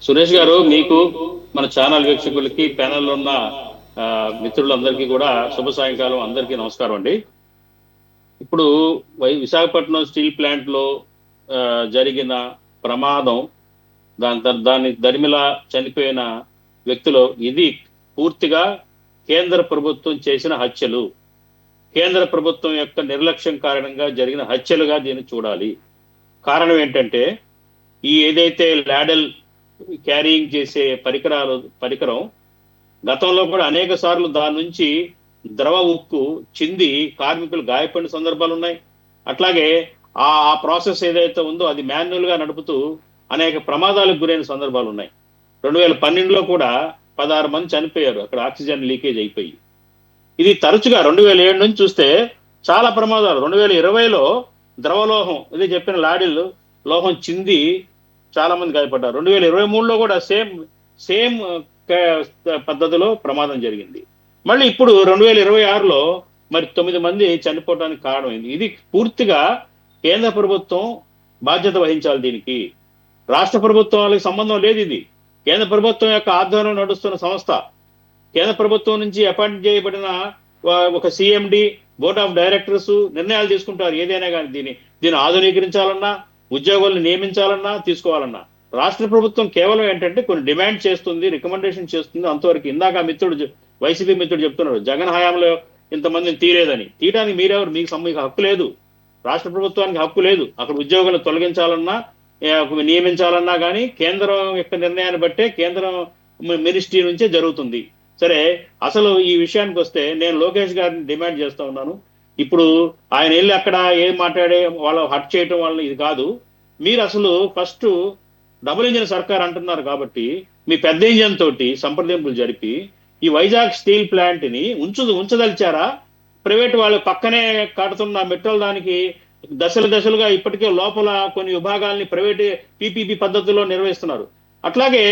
సురేష్ గారు, మీకు మన ఛానల్ వీక్షకులకి ప్యానెల్ ఉన్న ఆ, మిత్రులందరికీ కూడా శుభ సాయంకాలం. అందరికీ నమస్కారం అండి. ఇప్పుడు విశాఖపట్నం స్టీల్ ప్లాంట్ లో ఆ, జరిగిన ప్రమాదం, దాని దరిమిలా చనిపోయిన వ్యక్తులు, ఇది పూర్తిగా కేంద్ర ప్రభుత్వం చేసిన హత్యలు, కేంద్ర ప్రభుత్వం యొక్క నిర్లక్ష్యం కారణంగా జరిగిన హత్యలుగా దీన్ని చూడాలి. కారణం ఏంటంటే, ఈ ఏదైతే లాడెల్ క్యారీయింగ్ చేసే పరికరం గతంలో కూడా అనేక సార్లు దాని నుంచి ద్రవ ఉక్కు చింది కార్మికులు గాయపడిన సందర్భాలు ఉన్నాయి. అట్లాగే ఆ ప్రాసెస్ ఏదైతే ఉందో అది మాన్యువల్ గా నడుపుతూ అనేక ప్రమాదాలకు గురైన సందర్భాలు ఉన్నాయి. 2012లో కూడా 16 మంది చనిపోయారు అక్కడ ఆక్సిజన్ లీకేజ్ అయిపోయి. ఇది తరచుగా 2007 నుంచి చూస్తే చాలా ప్రమాదాలు. 2020లో ద్రవలోహం, ఇది చెప్పిన లాడిల్ లోహం చింది చాలా మంది గాయపడ్డారు. 2023లో కూడా సేమ్ పద్ధతిలో ప్రమాదం జరిగింది. మళ్ళీ ఇప్పుడు 2026లో మరి 9 మంది చనిపోవడానికి కారణమైంది. ఇది పూర్తిగా కేంద్ర ప్రభుత్వం బాధ్యత వహించాలి. దీనికి రాష్ట్ర ప్రభుత్వాలకు సంబంధం లేదు. ఇది కేంద్ర ప్రభుత్వం యొక్క ఆధ్వర్యంలో నడుస్తున్న సంస్థ. కేంద్ర ప్రభుత్వం నుంచి అపాయింట్ చేయబడిన ఒక సిఎండి, బోర్డ్ ఆఫ్ డైరెక్టర్స్ నిర్ణయాలు తీసుకుంటారు. ఏదైనా కానీ దీన్ని ఆధునీకరించాలన్నా, ఉద్యోగులను నియమించాలన్నా, తీసుకోవాలన్నా రాష్ట్ర ప్రభుత్వం కేవలం ఏంటంటే కొన్ని డిమాండ్ చేస్తుంది, రికమెండేషన్ చేస్తుంది, అంతవరకు. ఇందాక వైసీపీ మిత్రుడు చెప్తున్నారు జగన్ హయాంలో ఇంతమందిని తీయలేదని. తీయడానికి మీరెవరు? మీకు హక్కు లేదు. రాష్ట్ర ప్రభుత్వానికి హక్కు లేదు. అక్కడ ఉద్యోగులను తొలగించాలన్నా, నియమించాలన్నా కానీ కేంద్రం యొక్క నిర్ణయాన్ని బట్టే, కేంద్రం మినిస్ట్రీ నుంచే జరుగుతుంది. సరే, అసలు ఈ విషయానికి వస్తే నేను లోకేష్ గారిని డిమాండ్ చేస్తా ఉన్నాను. ఇప్పుడు ఆయన వెళ్ళి అక్కడ ఏం మాట్లాడే వాళ్ళు హర్ట్ చేయటం వల్ల ఇది కాదు. మీరు అసలు ఫస్ట్ డబుల్ ఇంజిన్ సర్కార్ అంటున్నారు కాబట్టి మీ పెద్ద ఇంజిన్ తోటి సంప్రదింపులు జరిపి ఈ వైజాగ్ స్టీల్ ప్లాంట్ ని ఉంచదలిచారా? ప్రైవేట్ వాళ్ళు పక్కనే కడుతున్న మెట్రల్ దానికి దశలుగా ఇప్పటికే లోపల కొన్ని విభాగాల్ని ప్రైవేట్ పీపీపీ పద్ధతిలో నిర్వహిస్తున్నారు. అట్లాగే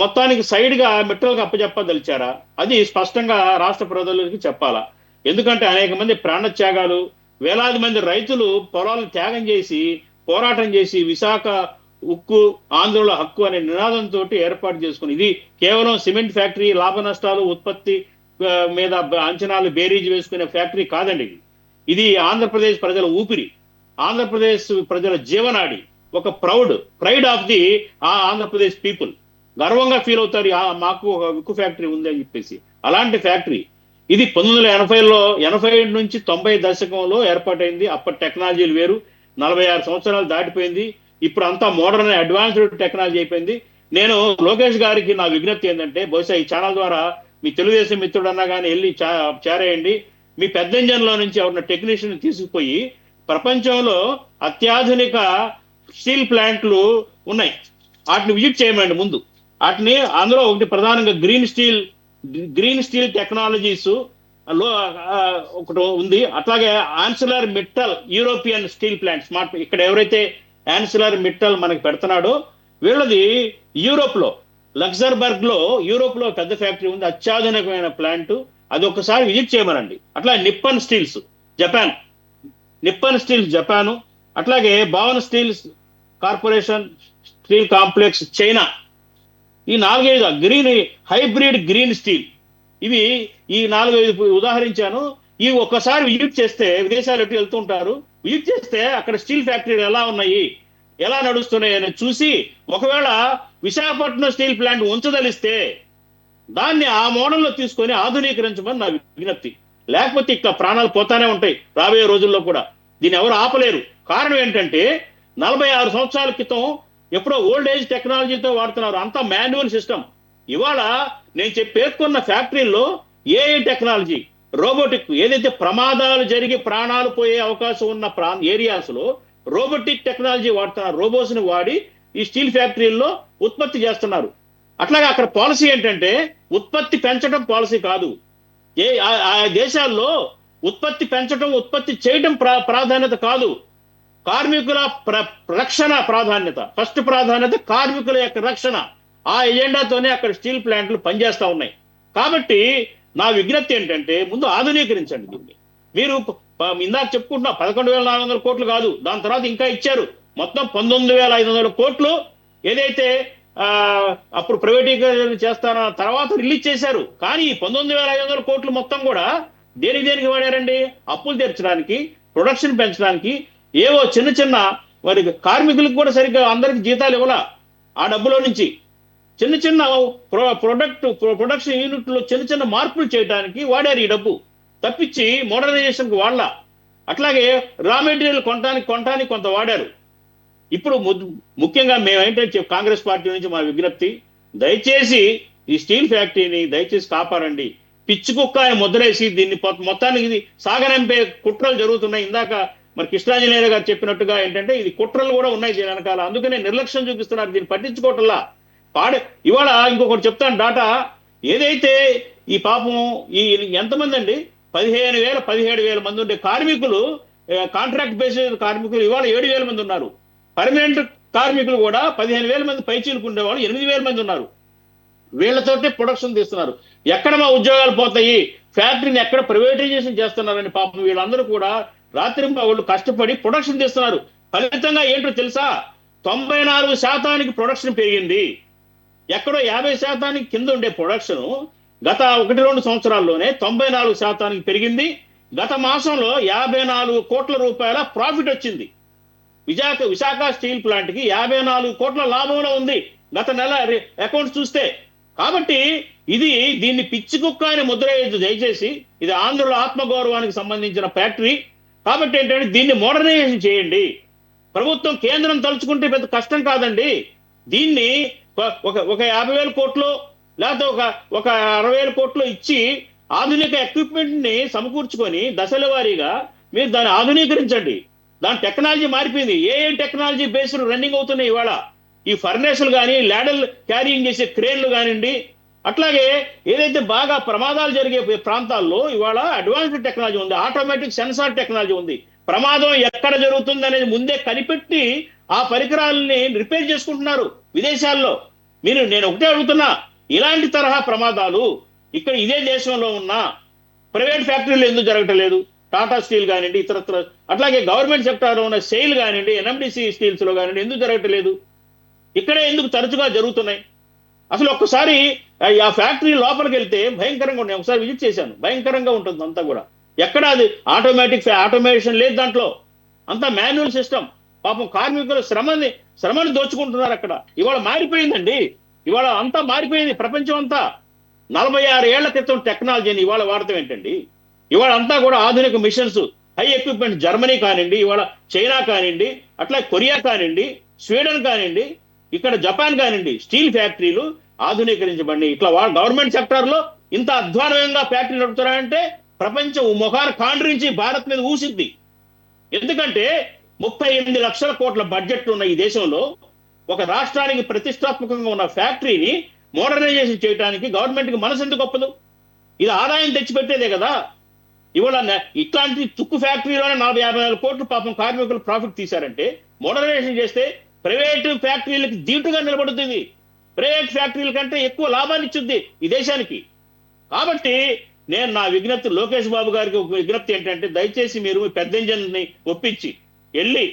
మొత్తానికి సైడ్ గా మెట్రోకి అప్పచెప్పదలిచారా? అది స్పష్టంగా రాష్ట్ర ప్రజలకి చెప్పాలా. ఎందుకంటే అనేక మంది ప్రాణత్యాగాలు, వేలాది మంది రైతులు పొలాలను త్యాగం చేసి పోరాటం చేసి విశాఖ ఉక్కు ఆంధ్రుల హక్కు అనే నినాదంతో ఏర్పాటు చేసుకుని, ఇది కేవలం సిమెంట్ ఫ్యాక్టరీ లాభ నష్టాలు ఉత్పత్తి మీద అంచనాలు బేరీజ్ వేసుకునే ఫ్యాక్టరీ కాదండి. ఇది ఆంధ్రప్రదేశ్ ప్రజల ఊపిరి, ఆంధ్రప్రదేశ్ ప్రజల జీవనాడి, ఒక pride of the Andhra Pradesh people. గర్వంగా ఫీల్ అవుతారు మాకు ఒక ఉక్కు ఫ్యాక్టరీ ఉంది అని చెప్పేసి. అలాంటి ఫ్యాక్టరీ ఇది 1980లో 80 నుంచి 90 దశకంలో ఏర్పాటైంది. అప్పటి టెక్నాలజీలు వేరు. 46 సంవత్సరాలు దాటిపోయింది. ఇప్పుడు అంతా మోడర్న్ అడ్వాన్స్డ్ టెక్నాలజీ అయిపోయింది. నేను లోకేష్ గారికి నా విజ్ఞప్తి ఏంటంటే, బహుశా ఈ ఛానల్ ద్వారా మీ తెలుగుదేశం మిత్రుడన్నా కానీ వెళ్ళి చేరేయండి. మీ పెద్ద ఇంజన్లో నుంచి ఎవరిన టెక్నీషియన్ తీసుకుపోయి, ప్రపంచంలో అత్యాధునిక స్టీల్ ప్లాంట్లు ఉన్నాయి, వాటిని విజిట్ చేయమండి ముందు. వాటిని అందులో ఒకటి ప్రధానంగా గ్రీన్ స్టీల్ టెక్నాలజీస్ ఒకటి ఉంది. అట్లాగే Arcelor Mittal European steel plant smart. ఇక్కడ ఎవరైతే ఆన్సిలర్ మిట్టల్ మనకి పెడుతున్నాడో వీళ్ళది యూరోప్ లో, లక్సర్బర్గ్ లో, యూరోప్ లో పెద్ద ఫ్యాక్టరీ ఉంది, అత్యాధునికమైన ప్లాంట్. అది ఒకసారి విజిట్ చేయమనండి. అట్లా నిప్పన్ స్టీల్స్ జపాను, అట్లాగే భావన్ steels corporation steel complex China. ఈ 4-5 హైబ్రిడ్ గ్రీన్ స్టీల్, ఇవి ఈ 4-5 ఉదాహరించాను. ఇవి ఒక్కసారి విజిట్ చేస్తే, విదేశాలు ఎటు వెళ్తుంటారు, విజిట్ చేస్తే అక్కడ స్టీల్ ఫ్యాక్టరీలు ఎలా ఉన్నాయి, ఎలా నడుస్తున్నాయి అని చూసి, ఒకవేళ విశాఖపట్నం స్టీల్ ప్లాంట్ ఉంచదలిస్తే దాన్ని ఆ మోడల్లో తీసుకొని ఆధునీకరించమని నా విజ్ఞప్తి. లేకపోతే ఇక్కడ ప్రాణాలు పోతానే ఉంటాయి రాబోయే రోజుల్లో కూడా. దీన్ని ఎవరు ఆపలేరు. కారణం ఏంటంటే 46 సంవత్సరాల క్రితం ఎప్పుడో ఓల్డ్ ఏజ్ టెక్నాలజీతో వాడుతున్నారు. అంతా మాన్యువల్ సిస్టమ్. ఇవాళ నేను పేర్కొన్న ఫ్యాక్టరీల్లో ఏఐ టెక్నాలజీ, రోబోటిక్, ఏదైతే ప్రమాదాలు జరిగి ప్రాణాలు పోయే అవకాశం ఉన్న ఏరియాస్ లో రోబోటిక్ టెక్నాలజీ వాడుతున్నారు. రోబోస్ ని వాడి ఈ స్టీల్ ఫ్యాక్టరీల్లో ఉత్పత్తి చేస్తున్నారు. అట్లాగే అక్కడ పాలసీ ఏంటంటే ఉత్పత్తి పెంచడం పాలసీ కాదు. ఆ దేశాల్లో ఉత్పత్తి పెంచడం, ఉత్పత్తి చేయడం ప్రాధాన్యత కాదు. కార్మికుల రక్షణ ప్రాధాన్యత. ఫస్ట్ ప్రాధాన్యత కార్మికుల యొక్క రక్షణ. ఆ ఎజెండాతోనే అక్కడ స్టీల్ ప్లాంట్లు పనిచేస్తా ఉన్నాయి. కాబట్టి నా విజ్ఞప్తి ఏంటంటే, ముందు ఆధునీకరించండి దీన్ని. మీరు ఇందాక చెప్పుకుంటున్నా 11,400 కోట్లు కాదు, దాని తర్వాత ఇంకా ఇచ్చారు. మొత్తం 19,500 కోట్లు ఏదైతే అప్పుడు ప్రైవేటీకరణ చేస్తానన్న తర్వాత రిలీజ్ చేశారు. కానీ 19,500 కోట్లు మొత్తం కూడా దేనికి వాడారండి? అప్పులు తీర్చడానికి, ప్రొడక్షన్ పెంచడానికి, ఏవో చిన్న చిన్న మరి కార్మికులకు కూడా సరిగ్గా అందరికి జీతాలు ఇవ్వాల ఆ డబ్బులో నుంచి. చిన్న చిన్న ప్రొడక్షన్ యూనిట్లో చిన్న చిన్న మార్పులు చేయడానికి వాడారు ఈ డబ్బు తప్పించి మోడర్నైజేషన్కి వాళ్ళ. అట్లాగే రా మెటీరియల్ కొనడానికి కొంత వాడారు. ఇప్పుడు ముఖ్యంగా మేమేంటంటే కాంగ్రెస్ పార్టీ నుంచి మా విజ్ఞప్తి, దయచేసి ఈ స్టీల్ ఫ్యాక్టరీని దయచేసి కాపాడండి. పిచ్చి కుక్క అని ముద్రేసి దీన్ని మొత్తానికి ఇది సాగనంపే కుట్రలు జరుగుతున్నాయి. ఇందాక మరి కృష్ణాంజనేయ గారు చెప్పినట్టుగా ఏంటంటే ఇది కుట్రలు కూడా ఉన్నాయి దీని వెనకాల. అందుకనే నిర్లక్ష్యం చూపిస్తున్నారు, దీన్ని పట్టించుకోవటంలా. ఇవాళ ఇంకొకటి చెప్తాను డాటా. ఏదైతే ఈ పాపం ఈ ఎంతమంది అండి 17,000 మంది ఉండే కార్మికులు, కాంట్రాక్ట్ బేసిస్ కార్మికులు ఇవాళ 7,000 మంది ఉన్నారు. పర్మనెంట్ కార్మికులు కూడా 15,000 మంది పైచీలకు ఉండేవాళ్ళు 8,000 మంది ఉన్నారు. వీళ్ళతోటే ప్రొడక్షన్ తీస్తున్నారు. ఎక్కడ మా ఉద్యోగాలు పోతాయి? ఫ్యాక్టరీని ఎక్కడ ప్రైవేటైజేషన్ చేస్తున్నారని పాపం వీళ్ళందరూ కూడా రాత్రి వాళ్ళు కష్టపడి ప్రొడక్షన్ తీస్తున్నారు. ఫలితంగా ఏంటో తెలుసా? 94% ప్రొడక్షన్ పెరిగింది. ఎక్కడో 50% కింద ఉండే ప్రొడక్షన్ గత 1-2 సంవత్సరాల్లోనే 94% పెరిగింది. గత మాసంలో 54 కోట్ల రూపాయల ప్రాఫిట్ వచ్చింది. విశాఖ స్టీల్ ప్లాంట్ కి 54 కోట్ల లాభంలో ఉంది గత నెల అకౌంట్స్ చూస్తే. కాబట్టి దీన్ని పిచ్చి కుక్క అని ముద్రేయద్దు దయచేసి. ఇది ఆంధ్రుల ఆత్మగౌరవానికి సంబంధించిన ఫ్యాక్టరీ. కాబట్టి ఏంటంటే దీన్ని మోడర్నైజేషన్ చేయండి. ప్రభుత్వం కేంద్రం తలుచుకుంటే పెద్ద కష్టం కాదండి. దీన్ని ఒక 50,000 కోట్లు లేకపోతే ఒక 60,000 కోట్లు ఇచ్చి ఆధునిక ఎక్విప్మెంట్ ని సమకూర్చుకొని దశల వారీగా మీరు దాన్ని ఆధునీకరించండి. దాని టెక్నాలజీ మారిపోయింది. ఏ టెక్నాలజీ బేస్డ్ రన్నింగ్ అవుతున్నాయి ఇవాళ? ఈ ఫర్నేసులు కానీ, ల్యాడల్ క్యారింగ్ చేసే క్రేన్లు కానివ్వండి, అట్లాగే ఏదైతే బాగా ప్రమాదాలు జరిగే ప్రాంతాల్లో ఇవాళ అడ్వాన్స్డ్ టెక్నాలజీ ఉంది. ఆటోమేటిక్ సెన్సార్ టెక్నాలజీ ఉంది. ప్రమాదం ఎక్కడ జరుగుతుంది అనేది ముందే కనిపెట్టి ఆ పరికరాలని రిపేర్ చేసుకుంటున్నారు విదేశాల్లో. నేను ఒకటే అడుగుతున్నా, ఇలాంటి తరహా ప్రమాదాలు ఇక్కడ ఇదే దేశంలో ఉన్న ప్రైవేట్ ఫ్యాక్టరీలు ఎందుకు జరగటలేదు? టాటా స్టీల్ కానివ్వండి, ఇతరత్ర, అట్లాగే గవర్నమెంట్ సెక్టార్లో ఉన్న సెయిల్ కానివ్వండి, ఎన్ఎండిసి స్టీల్స్ లో కానివ్వండి ఎందుకు జరగటలేదు? ఇక్కడే ఎందుకు తరచుగా జరుగుతున్నాయి? అసలు ఒక్కసారి ఆ ఫ్యాక్టరీ లోపలికి వెళ్తే భయంకరంగా ఉన్నాయి. ఒకసారి విజిట్ చేశాను, భయంకరంగా ఉంటుంది అంతా కూడా. ఎక్కడ అది ఆటోమేషన్ లేదు దాంట్లో, అంతా మాన్యువల్ సిస్టమ్. పాపం కార్మికుల శ్రమని దోచుకుంటున్నారు అక్కడ. ఇవాళ మారిపోయిందండి, ఇవాళ అంతా మారిపోయింది. ప్రపంచం అంతా 46 ఏళ్ల క్రితం టెక్నాలజీని ఇవాళ వాడటం ఏంటండి? ఇవాళ అంతా కూడా ఆధునిక మిషన్స్, హై ఎక్విప్మెంట్. జర్మనీ కానివ్వండి, ఇవాళ చైనా కానివ్వండి, అట్లా కొరియా కానివ్వండి, స్వీడన్ కానివ్వండి, ఇక్కడ జపాన్ కానివ్వండి, స్టీల్ ఫ్యాక్టరీలు ఆధునీకరించబడి ఇట్లా గవర్నమెంట్ సెక్టార్ లో ఇంత అధ్వానంగా ఫ్యాక్టరీ నడుపుతారంటే ప్రపంచం ముఖాన్ని కాండ్రించి భారత్ మీద ఊసిద్ది. ఎందుకంటే 38 లక్షల కోట్ల బడ్జెట్ ఉన్న ఈ దేశంలో ఒక రాష్ట్రానికి ప్రతిష్టాత్మకంగా ఉన్న ఫ్యాక్టరీని మోడర్నైజేషన్ చేయడానికి గవర్నమెంట్ కి మనసు ఎందుకు ఒప్పదు? ఇది ఆదాయం తెచ్చిపెట్టేదే కదా. ఇవాళ ఇట్లాంటి తుక్కు ఫ్యాక్టరీలోనే 40-50 కోట్లు పాపం కార్మికులు ప్రాఫిట్ తీశారంటే మోడర్నైజేషన్ చేస్తే ప్రైవేట్ ఫ్యాక్టరీలకు దీటుగా నిలబడుతుంది. ప్రైవేట్ ఫ్యాక్టరీల కంటే ఎక్కువ లాభాన్ని ఇచ్చుద్ది ఈ దేశానికి. కాబట్టి నేను నా విజ్ఞప్తి లోకేష్ బాబు గారికి ఒక విజ్ఞప్తి ఏంటంటే, దయచేసి మీరు పెద్ద ఇంజన్ ని ఒప్పించి వెళ్ళి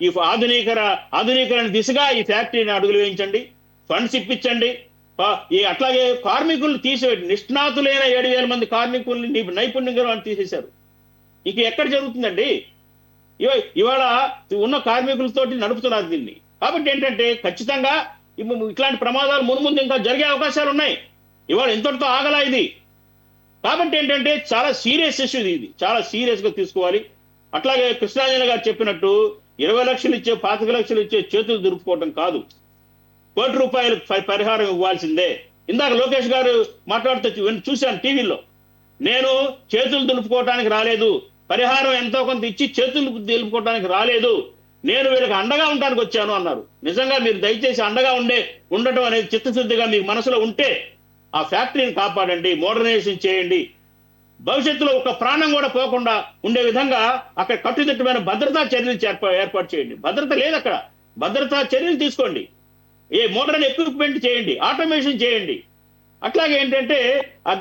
ఈ ఆధునీకరణ దిశగా ఈ ఫ్యాక్టరీని అడుగులు వేయించండి, ఫండ్స్ ఇప్పించండి. అట్లాగే కార్మికులు తీసేయండి. నిష్ణాతులైన 7,000 మంది కార్మికుల్ని నైపుణ్యంగా తీసేశారు. ఇక ఎక్కడ జరుగుతుందండి? ఇవాళ ఉన్న కార్మికులతోటి నడుపుతున్నారు దీన్ని. కాబట్టి ఏంటంటే ఖచ్చితంగా ఇట్లాంటి ప్రమాదాలు ముందు ఇంకా జరిగే అవకాశాలు ఉన్నాయి. ఇవాళ ఇంతటితో ఆగలా ఇది. కాబట్టి ఏంటంటే చాలా సీరియస్ ఇష్యూ ఇది, చాలా సీరియస్ గా తీసుకోవాలి. అట్లాగే కృష్ణాంజన గారు చెప్పినట్టు 20 లక్షలు ఇచ్చే, 25 లక్షలు ఇచ్చే చేతులు దురుపుకోవటం కాదు. ₹1 కోటి పరిహారం ఇవ్వాల్సిందే. ఇందాక లోకేష్ గారు మాట్లాడుతూ చూశాను టీవీలో. నేను చేతులు దులుపుకోవటానికి రాలేదు, పరిహారం ఎంతో కొంత ఇచ్చి చేతులు దులుపుకోవటానికి రాలేదు, నేను వీళ్ళకి అండగా ఉండడానికి వచ్చాను అన్నారు. నిజంగా మీరు దయచేసి అండగా ఉండటం అనేది చిత్తశుద్ధిగా మీకు మనసులో ఉంటే ఆ ఫ్యాక్టరీని కాపాడండి, మోడర్నైజేషన్ చేయండి. భవిష్యత్తులో ఒక ప్రాణం కూడా పోకుండా ఉండే విధంగా అక్కడ కట్టుదిట్టమైన భద్రతా చర్యలు ఏర్పాటు చేయండి. భద్రత లేదు అక్కడ, భద్రతా చర్యలు తీసుకోండి. మోడర్న్ ఎక్విప్మెంట్ చేయండి, ఆటోమేషన్ చేయండి. అట్లాగే ఏంటంటే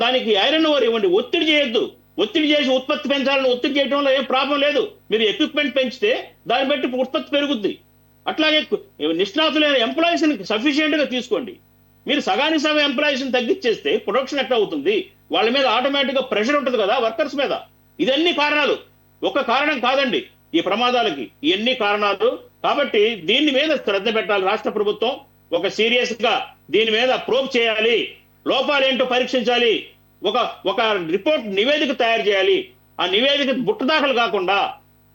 దానికి ఐరన్ ఓర్ ఇవ్వండి, ఒత్తిడి చేయొద్దు. ఒత్తిడి చేసి ఉత్పత్తి పెంచాలని ఒత్తిడి చేయడంలో ఏం ప్రాబ్లం లేదు. మీరు ఎక్విప్మెంట్ పెంచితే దాన్ని బట్టి ఉత్పత్తి పెరుగుద్ది. అట్లాగే నిష్ణాతులైన ఎంప్లాయీస్ సఫిషియెంట్ గా తీసుకోండి. మీరు సగానికి సగం ఎంప్లాయీస్ తగ్గించేస్తే ప్రొడక్షన్ ఎట్లా అవుతుంది? వాళ్ళ మీద ఆటోమేటిక్ గా ప్రెషర్ ఉంటుంది కదా వర్కర్స్ మీద. ఇదన్నీ కారణాలు, ఒక కారణం కాదండి ఈ ప్రమాదాలకి, ఇవన్నీ కారణాలు. కాబట్టి దీని మీద శ్రద్ధ పెట్టాలి రాష్ట్ర ప్రభుత్వం. ఒక సీరియస్ గా దీని మీద ప్రోబ్ చేయాలి, లోపాలు ఏంటో పరీక్షించాలి, ఒక ఒక రిపోర్ట్ నివేదిక తయారు చేయాలి. ఆ నివేదిక బుట్టదాఖలు కాకుండా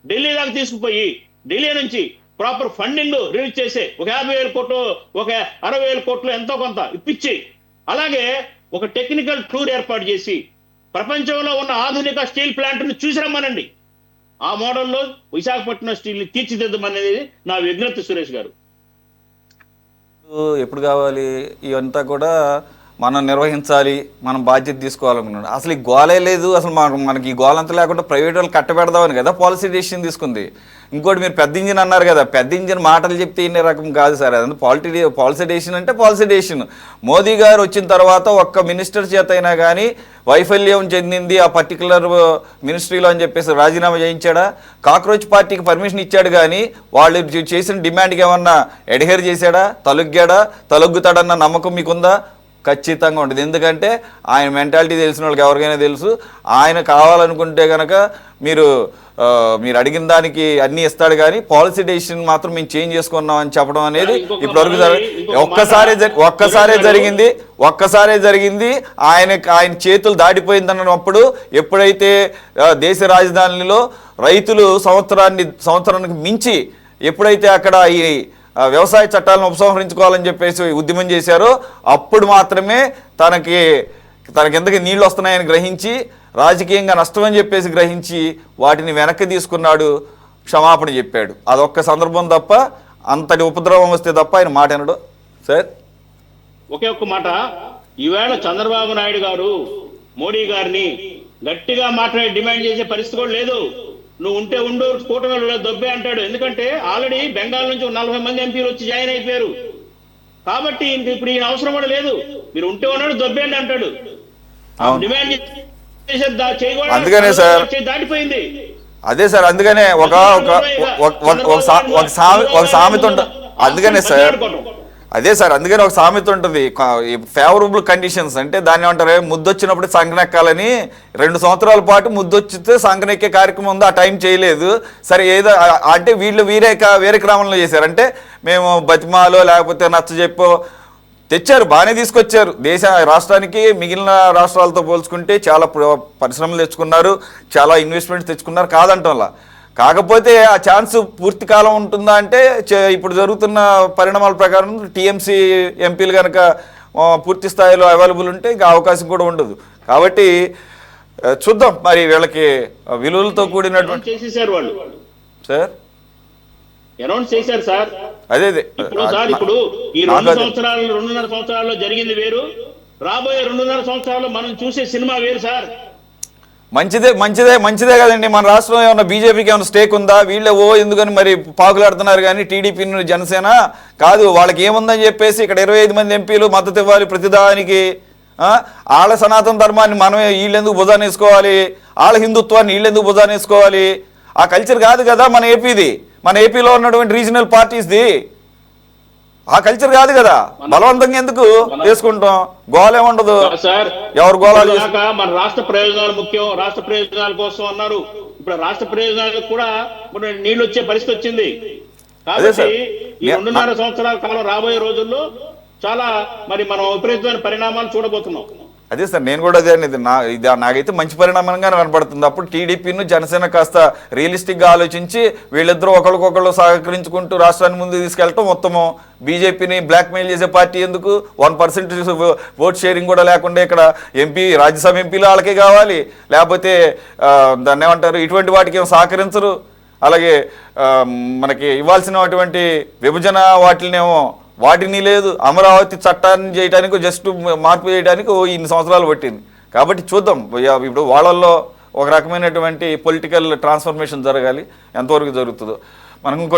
ఢిల్లీ దాకా తీసుకుపోయి ఢిల్లీ నుంచి ప్రాపర్ ఫండింగ్ రిలీజ్ చేసే ఒక 50,000 కోట్లు, ఒక 60,000 కోట్లు ఎంతో కొంత ఇప్పించి, అలాగే ఒక టెక్నికల్ టూర్ ఏర్పాటు చేసి ప్రపంచంలో ఉన్న ఆధునిక స్టీల్ ప్లాంట్ ను చూసి రమ్మనండి. ఆ మోడల్లో విశాఖపట్నం స్టీల్ ని తీర్చిదిద్దమనేది నా విజ్ఞప్తి సురేష్ గారు. ఎప్పుడు కావాలి ఇవంతా కూడా మనం నిర్వహించాలి, మనం బాధ్యత తీసుకోవాలనుకున్నాడు. అసలు ఈ గోలే లేదు, అసలు మనకి ఈ గోలంతా లేకుండా ప్రైవేట్ వాళ్ళు కట్టబెడదామని కదా పాలసీ డెసిషన్ తీసుకుంది. ఇంకోటి మీరు పెద్ద ఇంజిన్ అన్నారు కదా, పెద్ద ఇంజిన్ మాటలు చెప్తే ఇన్ని రకం కాదు సార్. అదంతా పాలసీ డెసిషన్ అంటే పాలసీ డెసిషన్. మోదీ గారు వచ్చిన తర్వాత ఒక్క మినిస్టర్ చేత అయినా కానీ వైఫల్యం చెందింది ఆ పర్టికులర్ మినిస్ట్రీలో అని చెప్పేసి రాజీనామా చేయించాడా? కాక్రోచ్ పార్టీకి పర్మిషన్ ఇచ్చాడు కానీ వాళ్ళు చేసిన డిమాండ్కి ఏమన్నా అడ్హేర్ చేశాడా? తలొగ్గుతాడన్న నమ్మకం మీకుందా? ఖచ్చితంగా ఉంటుంది. ఎందుకంటే ఆయన మెంటాలిటీ తెలిసిన వాళ్ళకి ఎవరికైనా తెలుసు. ఆయన కావాలనుకుంటే కనుక మీరు అడిగిన దానికి అన్నీ ఇస్తాడు, కానీ పాలసీ డెసిషన్ మాత్రం మేము చేంజ్ చేసుకున్నాం అని చెప్పడం అనేది ఇప్పటివరకు ఒక్కసారే జరిగింది. ఆయన చేతులు దాటిపోయిందన్నప్పుడు ఎప్పుడైతే దేశ రాజధానిలో రైతులు సంవత్సరానికి మించి ఎప్పుడైతే అక్కడ ఈ వ్యవసాయ చట్టాలను ఉపసంహరించుకోవాలని చెప్పేసి ఉద్యమం చేశారో అప్పుడు మాత్రమే తనకి ఎంతకి నీళ్లు వస్తున్నాయని గ్రహించి, రాజకీయంగా నష్టమని చెప్పేసి గ్రహించి వాటిని వెనక్కి తీసుకున్నాడు, క్షమాపణ చెప్పాడు. అదొక్క సందర్భం తప్ప, అంతటి ఉపద్రవం వస్తే తప్ప ఆయన మాట అనడు. సార్ ఒకే ఒక్క మాట, ఈవేళ చంద్రబాబు నాయుడు గారు మోడీ గారిని గట్టిగా మాట్లాడి డిమాండ్ చేసే పరిస్థితి కూడా లేదు. నువ్వు ఉంటే ఉండు, కూటమిలో దొబ్బే అంటాడు. ఎందుకంటే ఆల్రెడీ బెంగాల్ నుంచి 40 మంది ఎంపీలు వచ్చి జాయిన్ అయిపోయారు. కాబట్టి ఇప్పుడు ఈయన అవసరం కూడా లేదు. మీరు ఉంటే ఉన్నాడు, దొబ్బేండి అంటాడు. డిమాండ్ అందుకనే సార్ దాటిపోయింది. అదే సార్, అందుకనే ఒక సామెత ఉంటుంది. అందుకనే సార్ అందుకని ఒక సామెత ఉంటుంది, ఫేవరబుల్ కండిషన్స్ అంటే దాన్ని ఏమంటారు, ముద్దొచ్చినప్పుడు సంకనెక్కాలని. 2 సంవత్సరాల పాటు ముద్దొచ్చితే సంకనెక్కే కార్యక్రమం ఉంది, ఆ టైం చేయలేదు. సరే ఏదో అంటే వీళ్ళు వేరే క్రమంలో చేశారు. అంటే మేము బతిమాలో లేకపోతే నచ్చ చెప్పో తెచ్చారు, బాగానే తీసుకొచ్చారు. రాష్ట్రానికి మిగిలిన రాష్ట్రాలతో పోల్చుకుంటే చాలా పరిశ్రమలు తెచ్చుకున్నారు, చాలా ఇన్వెస్ట్మెంట్స్ తెచ్చుకున్నారు, కాదంటంలా. కాకపోతే ఆ ఛాన్స్ పూర్తి కాలం ఉంటుందా అంటే ఇప్పుడు జరుగుతున్న పరిణామాల ప్రకారం టీఎంసీ ఎంపీలు కనుక పూర్తి స్థాయిలో అవైలబుల్ ఉంటే ఇంకా అవకాశం కూడా ఉండదు. కాబట్టి చూద్దాం మరి వీళ్ళకి విలువలతో కూడినటువంటి సార్ అనౌన్స్ చేశారు సార్. అదే ఇప్పుడు ఈ 2.5 సంవత్సరాల్లో జరిగింది వేరు, రాబోయే 2.5 సంవత్సరాల్లో మనం చూసే సినిమా వేరు సార్. మంచిదే కదండి. మన రాష్ట్రంలో ఏమన్నా బీజేపీకి ఏమైనా స్టేక్ ఉందా? వీళ్ళే ఎందుకని మరి పాకులాడుతున్నారు కానీ టీడీపీ జనసేన కాదు. వాళ్ళకి ఏముందని చెప్పేసి ఇక్కడ 25 మంది ఎంపీలు మద్దతు ఇవ్వాలి ప్రతిదానికి. వాళ్ళ సనాతన ధర్మాన్ని మనమే వీళ్ళెందుకు భుజాన్ని వేసుకోవాలి, వాళ్ళ హిందుత్వాన్ని వీళ్ళెందుకు భుజాన్ని వేసుకోవాలి? ఆ కల్చర్ కాదు కదా మన ఏపీది, మన ఏపీలో ఉన్నటువంటి రీజనల్ పార్టీస్ది. ఆ కల్చర్ కాదు కదా, బలవంతంగా ఎందుకు చేసుకుంటాం? గోలే ఉండదు సార్. ఎవరు గోళాలు మన రాష్ట్ర ప్రయోజనాలు ముఖ్యం, రాష్ట్ర ప్రయోజనాల కోసం అన్నారు. ఇప్పుడు రాష్ట్ర ప్రయోజనాలకు కూడా నీళ్లు వచ్చే పరిస్థితి వచ్చింది. కాబట్టి ఈ 2.5 సంవత్సరాల కాలం రాబోయే రోజుల్లో చాలా మరి మనం విపరీతమైన పరిణామాలు చూడబోతున్నాం. అదే సార్, నేను కూడా అదే అనేది. నాకైతే మంచి పరిణామంగానే కనపడుతుంది. అప్పుడు టీడీపీను జనసేన కాస్త రియలిస్టిక్గా ఆలోచించి వీళ్ళిద్దరూ ఒకరికొకళ్ళు సహకరించుకుంటూ రాష్ట్రాన్ని ముందుకు తీసుకెళ్ళటం ఉత్తమం. బీజేపీని బ్లాక్మెయిల్ చేసే పార్టీ ఎందుకు? 1% ఓట్ షేరింగ్ కూడా లేకుండా ఇక్కడ రాజ్యసభ ఎంపీలు వాళ్ళకే కావాలి, లేకపోతే దాన్ని ఏమంటారు, ఇటువంటి వాటికి ఏమో సహకరించరు. అలాగే మనకి ఇవ్వాల్సినటువంటి విభజన వాటిని లేదు. అమరావతి చట్టాన్ని చేయడానికి జస్ట్ మార్పు చేయడానికి ఇన్ని సంవత్సరాలు పట్టింది. కాబట్టి చూద్దాం, ఇప్పుడు వాళ్ళల్లో ఒక రకమైనటువంటి పొలిటికల్ ట్రాన్స్ఫర్మేషన్ జరగాలి. ఎంతవరకు జరుగుతుందో మనం